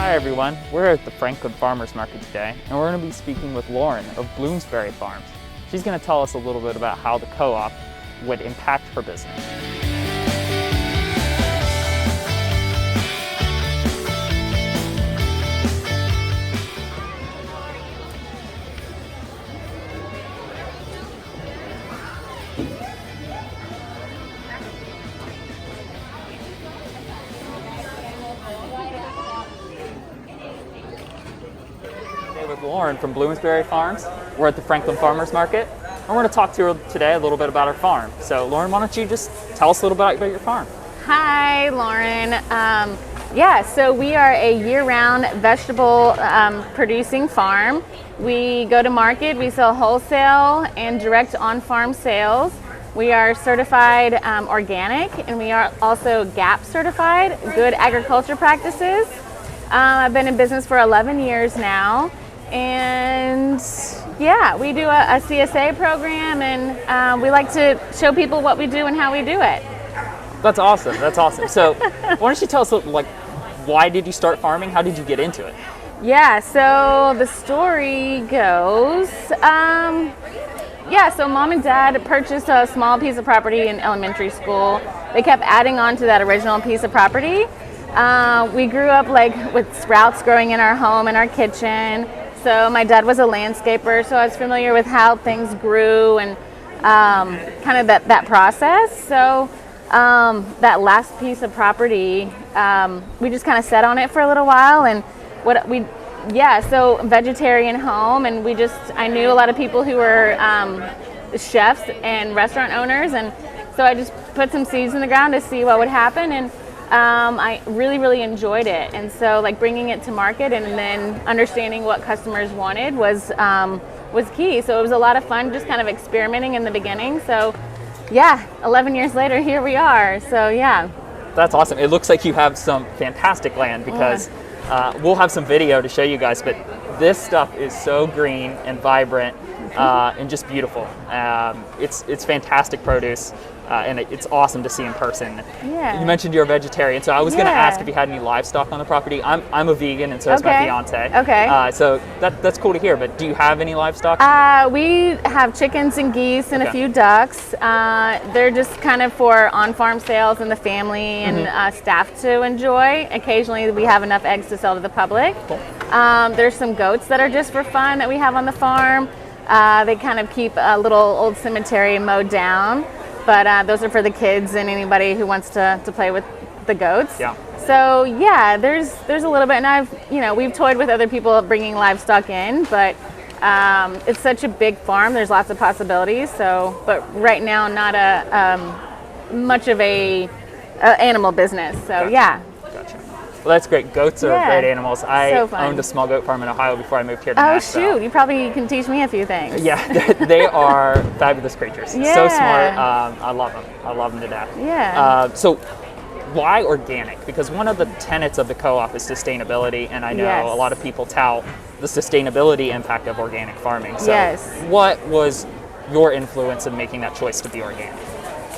Hi everyone, we're at the Franklin Farmers Market today, and we're going to be speaking with Lauren of Bloomsbury Farms. She's going to tell us a little bit about how the co-op would impact her business. With Lauren from Bloomsbury Farms. We're at the Franklin Farmers Market, and we're going to talk to her today a little bit about her farm. So Lauren, why don't you just tell us a little bit about your farm? Hi, Lauren. So we are a year-round vegetable producing farm. We go to market, we sell wholesale and direct on-farm sales. We are certified organic, and we are also GAP certified, Good Agriculture Practices. I've been in business for 11 years now. And yeah, we do a CSA program, and we like to show people what we do and how we do it. That's awesome. That's awesome. So why don't you tell us, like, why did you start farming? How did you get into it? Yeah, so the story goes, so mom and dad purchased a small piece of property in elementary school. They kept adding on to that original piece of property. We grew up with sprouts growing in our home, in our kitchen. So my dad was a landscaper, so I was familiar with how things grew and kind of that process. So that last piece of property, we just kind of sat on it for a little while, and so vegetarian home, and I knew a lot of people who were chefs and restaurant owners, and so I just put some seeds in the ground to see what would happen, and I really enjoyed it. And so bringing it to market and then understanding what customers wanted was key. So it was a lot of fun just kind of experimenting in the beginning. So yeah, 11 years later, here we are. So yeah. That's awesome. It looks like you have some fantastic land, because we'll have some video to show you guys, but this stuff is so green and vibrant and just beautiful. It's fantastic produce. And it's awesome to see in person. Yeah. You mentioned you're a vegetarian, so I was going to ask if you had any livestock on the property. I'm a vegan, and so is my fiance. Okay. So that's cool to hear. But do you have any livestock? We have chickens and geese and a few ducks. They're just kind of for on-farm sales and the family and staff to enjoy. Occasionally, we have enough eggs to sell to the public. Cool. There's some goats that are just for fun that we have on the farm. They kind of keep a little old cemetery mowed down. But those are for the kids and anybody who wants to play with the goats. Yeah. So yeah, there's a little bit, and we've toyed with other people bringing livestock in, but it's such a big farm. There's lots of possibilities. So, but right now, not much of a animal business. So Gotcha. Yeah. Gotcha. Well, that's great. Goats are great animals. I owned a small goat farm in Ohio before I moved here to Nashville. Oh shoot! You probably can teach me a few things. Yeah, they are fabulous creatures. Yeah. So smart. I love them. I love them to death. Yeah. So why organic? Because one of the tenets of the co-op is sustainability, and I know a lot of people tout the sustainability impact of organic farming. So what was your influence in making that choice to be organic?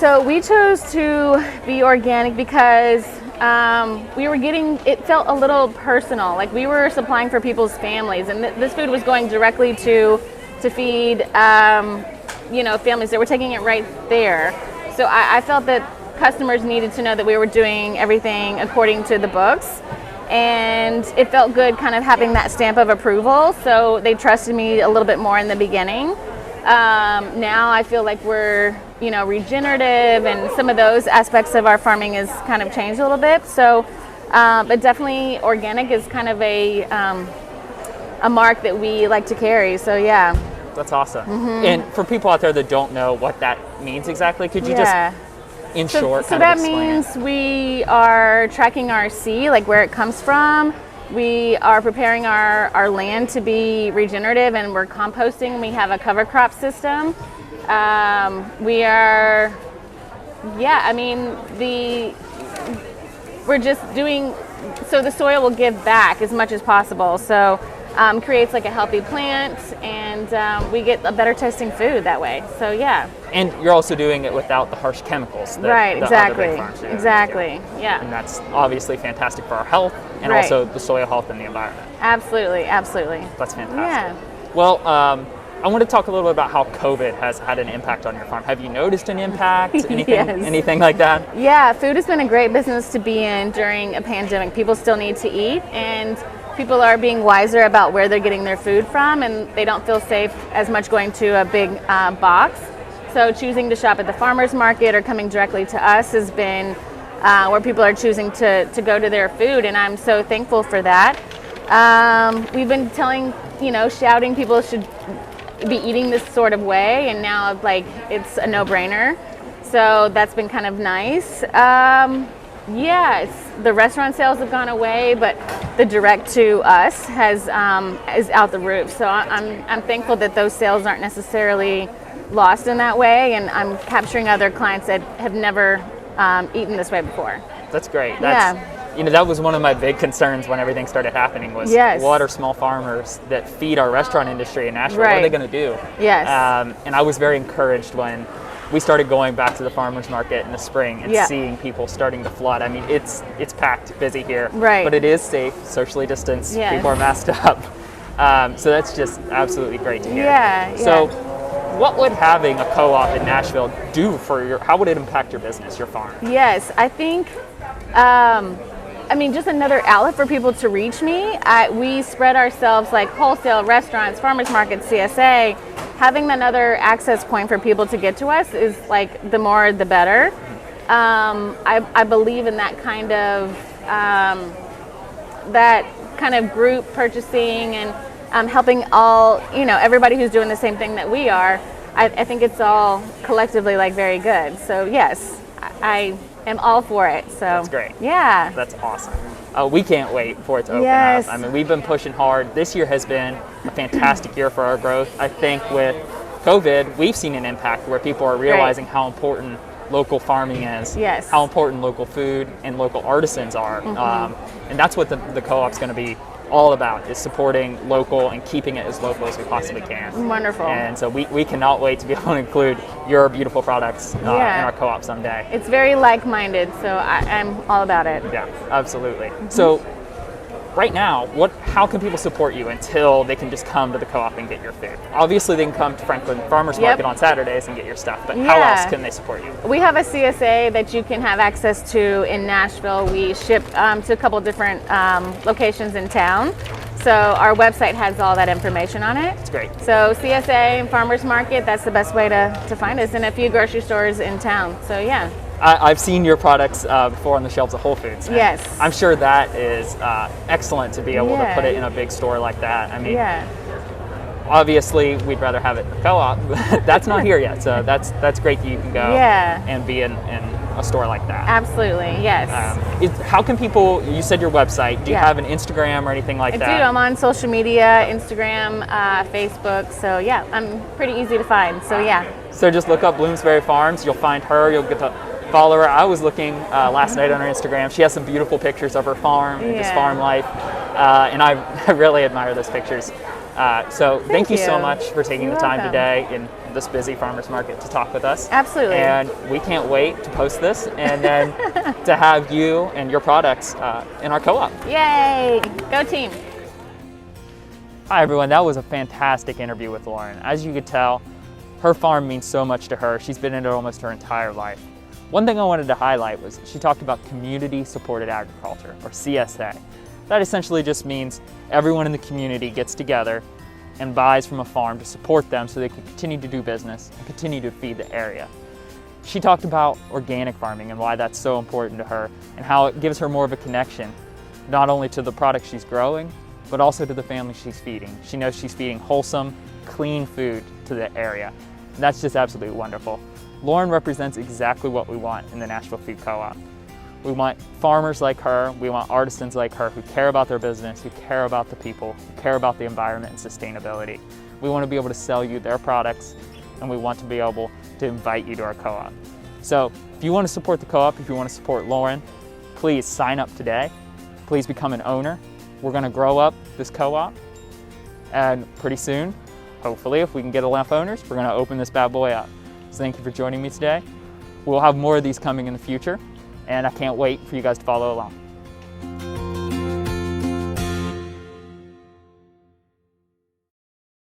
So we chose to be organic because it felt a little personal. Like we were supplying for people's families, and this food was going directly to feed, families that were taking it right there. So I felt that customers needed to know that we were doing everything according to the books, and it felt good kind of having that stamp of approval. So they trusted me a little bit more in the beginning. Now I feel like we're regenerative, and some of those aspects of our farming has kind of changed a little bit. So, but definitely organic is kind of a mark that we like to carry. So yeah. That's awesome. And for people out there that don't know what that means exactly, could you just, in short, so that means we are tracking our seed, like where it comes from. We are preparing our land to be regenerative, and we're composting. We have a cover crop system. We're just doing, so the soil will give back as much as possible. So creates like a healthy plant, and we get a better tasting food that way. So yeah. And you're also doing it without the harsh chemicals that Right, the exactly. other big farms do. Exactly. Yeah. And that's obviously fantastic for our health and Right. also the soil health and the environment. Absolutely, absolutely. That's fantastic. Yeah. Well, I want to talk a little bit about how COVID has had an impact on your farm. Have you noticed an impact? Anything, Yes. anything like that? Yeah, food has been a great business to be in during a pandemic. People still need to eat, and people are being wiser about where they're getting their food from, and they don't feel safe as much going to a big box. So choosing to shop at the farmer's market or coming directly to us has been where people are choosing to go to their food, and I'm so thankful for that. We've been shouting people should be eating this sort of way, and now like it's a no-brainer. So that's been kind of nice. The restaurant sales have gone away, but the direct to us is out the roof. So I'm thankful that those sales aren't necessarily lost in that way, and I'm capturing other clients that have never eaten this way before. That's great. That was one of my big concerns when everything started happening was Yes. what are small farmers that feed our restaurant industry in Nashville? What are they Right. going to do? Yes. And I was very encouraged when we started going back to the farmers market in the spring and Yeah. seeing people starting to flood. I mean, it's packed, busy here, Right. but it is safe, socially distanced. Yes. People are masked up. So that's just absolutely great to hear. Yeah, So yeah. what would having a co-op in Nashville do for how would it impact your business, your farm? Yes, I think, just another outlet for people to reach me. We spread ourselves like wholesale, restaurants, farmers markets, CSA. Having another access point for people to get to us is like the more the better. I believe in that kind of group purchasing and helping everybody who's doing the same thing that we are. I think it's all collectively like very good. So yes, I am all for it. So That's great. Yeah. That's awesome. We can't wait for it to open Yes. up. I mean, we've been pushing hard. This year has been a fantastic year for our growth. I think with COVID, we've seen an impact where people are realizing how important local farming is, Yes. how important local food and local artisans are. And that's what the co-op's going to be all about, is supporting local and keeping it as local as we possibly can. Wonderful. And so we cannot wait to be able to include your beautiful products in our co-op someday. It's very like-minded, so I'm all about it. Yeah, absolutely. So right now, how can people support you until they can just come to the co-op and get your food? Obviously, they can come to Franklin Farmers Market on Saturdays and get your stuff, but how else can they support you? We have a CSA that you can have access to in Nashville. We ship to a couple different locations in town. So our website has all that information on it. It's great. So CSA and Farmers Market, that's the best way to find us, and a few grocery stores in town. So yeah. I've seen your products before on the shelves of Whole Foods. and Yes. I'm sure that is excellent to be able to put it in a big store like that. I mean, obviously we'd rather have it in the co-op, but that's not here yet. So that's great that you can go and be in a store like that. Absolutely, yes. How can people, you said your website, do you have an Instagram or anything like that? I do. I'm on social media, Instagram, Facebook. So yeah, I'm pretty easy to find. So yeah. So just look up Bloomsbury Farms. You'll find her. You'll get to follow her. I was looking last night on her Instagram. She has some beautiful pictures of her farm and just farm life. And I really admire those pictures. So thank you so much for taking the time today in this busy farmers market to talk with us. Absolutely. And we can't wait to post this and then to have you and your products in our co-op. Yay! Go team. Hi everyone, that was a fantastic interview with Lauren. As you could tell, her farm means so much to her. She's been in it almost her entire life. One thing I wanted to highlight was she talked about community supported agriculture, or CSA. That essentially just means everyone in the community gets together and buys from a farm to support them so they can continue to do business and continue to feed the area. She talked about organic farming and why that's so important to her and how it gives her more of a connection, not only to the product she's growing, but also to the family she's feeding. She knows she's feeding wholesome, clean food to the area. And that's just absolutely wonderful. Lauren represents exactly what we want in the Nashville Food Co-op. We want farmers like her, we want artisans like her who care about their business, who care about the people, who care about the environment and sustainability. We want to be able to sell you their products, and we want to be able to invite you to our co-op. So if you want to support the co-op, if you want to support Lauren, please sign up today. Please become an owner. We're going to grow up this co-op, And pretty soon, hopefully, if we can get enough owners, we're going to open this bad boy up. So thank you for joining me today. We'll have more of these coming in the future, and I can't wait for you guys to follow along.